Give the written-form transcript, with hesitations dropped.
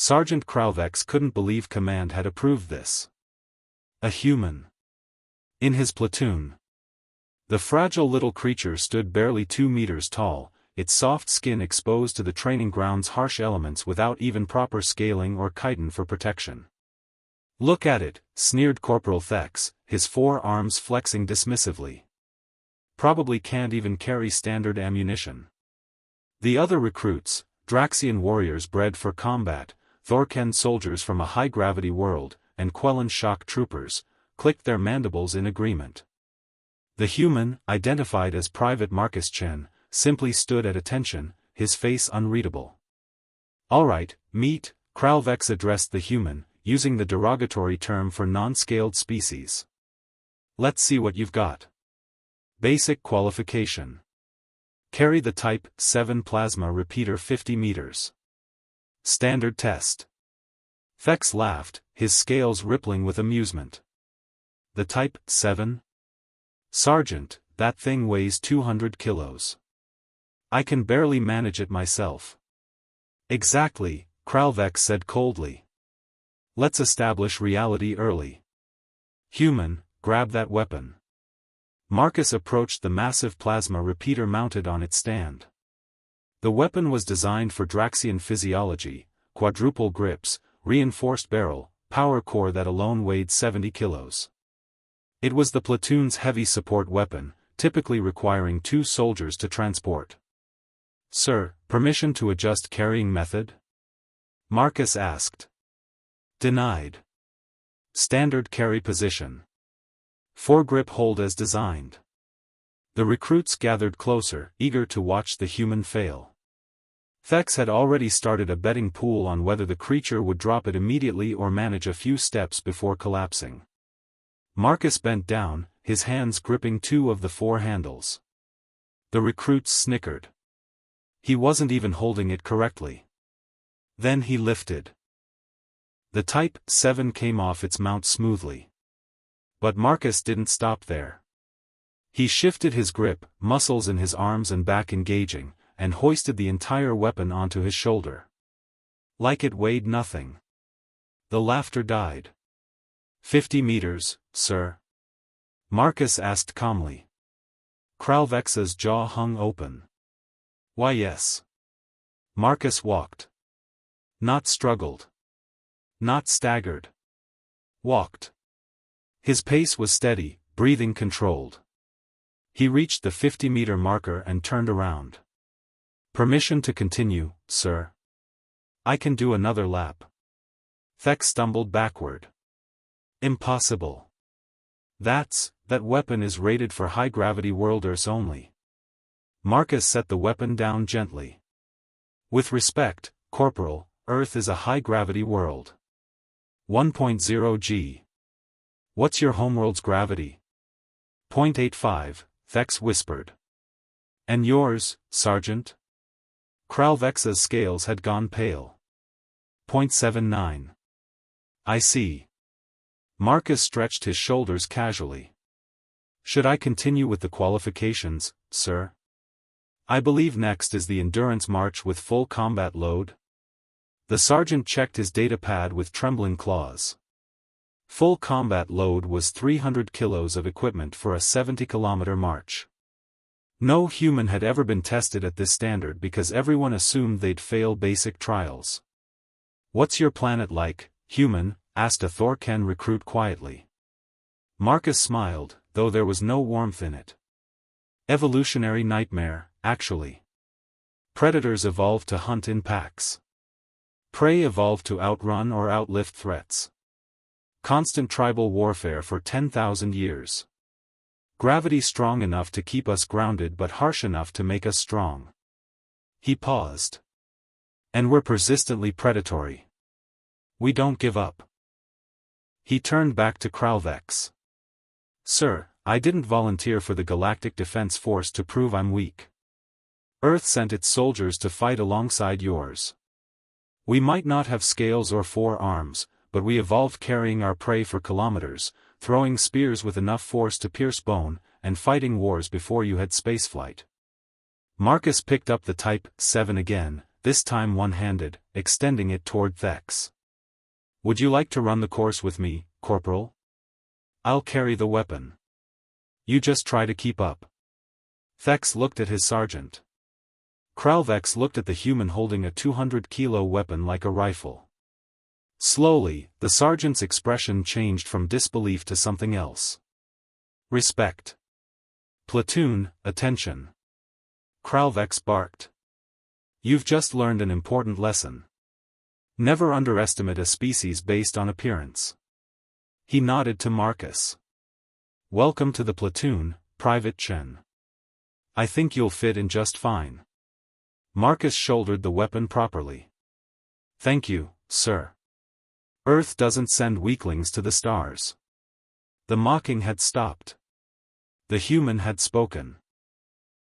Sergeant Kralvex couldn't believe command had approved this. A human. In his platoon. The fragile little creature stood barely 2 meters tall, its soft skin exposed to the training ground's harsh elements without even proper scaling or chitin for protection. "Look at it," sneered Corporal Thex, his 4 arms flexing dismissively. "Probably can't even carry standard ammunition." The other recruits, Draxian warriors bred for combat, Thorken soldiers from a high-gravity world, and Quellan shock troopers, clicked their mandibles in agreement. The human, identified as Private Marcus Chen, simply stood at attention, his face unreadable. "All right, meet," Kralvex addressed the human, using the derogatory term for non-scaled species. "Let's see what you've got." Basic qualification. Carry the Type 7 plasma repeater 50 meters. Standard test. Thex laughed, his scales rippling with amusement. "The Type 7? Sergeant, that thing weighs 200 kilos. I can barely manage it myself." "Exactly," Kralvex said coldly. "Let's establish reality early. Human, grab that weapon." Marcus approached the massive plasma repeater mounted on its stand. The weapon was designed for Draxian physiology, quadruple grips, reinforced barrel, power core that alone weighed 70 kilos. It was the platoon's heavy support weapon, typically requiring 2 soldiers to transport. "Sir, permission to adjust carrying method?" Marcus asked. Denied. Standard carry position. Foregrip hold as designed. The recruits gathered closer, eager to watch the human fail. Thex had already started a betting pool on whether the creature would drop it immediately or manage a few steps before collapsing. Marcus bent down, his hands gripping 2 of the 4 handles. The recruits snickered. He wasn't even holding it correctly. Then he lifted. The Type 7 came off its mount smoothly. But Marcus didn't stop there. He shifted his grip, muscles in his arms and back engaging, and hoisted the entire weapon onto his shoulder. Like it weighed nothing. The laughter died. 50 meters, sir?" Marcus asked calmly. Kralvex's jaw hung open. "Why yes." Marcus walked. Not struggled. Not staggered. Walked. His pace was steady, breathing controlled. He reached the 50-meter marker and turned around. "Permission to continue, sir?" "I can do another lap." Thex stumbled backward. "Impossible. That weapon is rated for high-gravity world Earths only." Marcus set the weapon down gently. "With respect, Corporal, Earth is a high-gravity world. 1.0 g. What's your homeworld's gravity?" 0.85, Thex whispered. "And yours, Sergeant?" Kralvex's scales had gone pale. 0.79. "I see." Marcus stretched his shoulders casually. "Should I continue with the qualifications, sir? I believe next is the endurance march with full combat load." The sergeant checked his datapad with trembling claws. Full combat load was 300 kilos of equipment for a 70-kilometer march. No human had ever been tested at this standard because everyone assumed they'd fail basic trials. "What's your planet like, human?" asked a Thorken recruit quietly. Marcus smiled, though there was no warmth in it. "Evolutionary nightmare, actually. Predators evolved to hunt in packs. Prey evolved to outrun or outlift threats. Constant tribal warfare for 10,000 years. Gravity strong enough to keep us grounded but harsh enough to make us strong." He paused. "And we're persistently predatory. We don't give up." He turned back to Kralvex. "Sir, I didn't volunteer for the Galactic Defense Force to prove I'm weak. Earth sent its soldiers to fight alongside yours. We might not have scales or 4 arms, but we evolved carrying our prey for kilometers, throwing spears with enough force to pierce bone, and fighting wars before you had spaceflight." Marcus picked up the Type 7 again, this time one-handed, extending it toward Thex. "Would you like to run the course with me, Corporal? I'll carry the weapon. You just try to keep up." Thex looked at his sergeant. Kralvex looked at the human holding a 200-kilo weapon like a rifle. Slowly, the sergeant's expression changed from disbelief to something else. "Respect. Platoon, attention." Kralvex barked. "You've just learned an important lesson. Never underestimate a species based on appearance." He nodded to Marcus. "Welcome to the platoon, Private Chen. I think you'll fit in just fine." Marcus shouldered the weapon properly. "Thank you, sir. Earth doesn't send weaklings to the stars." The mocking had stopped. The human had spoken.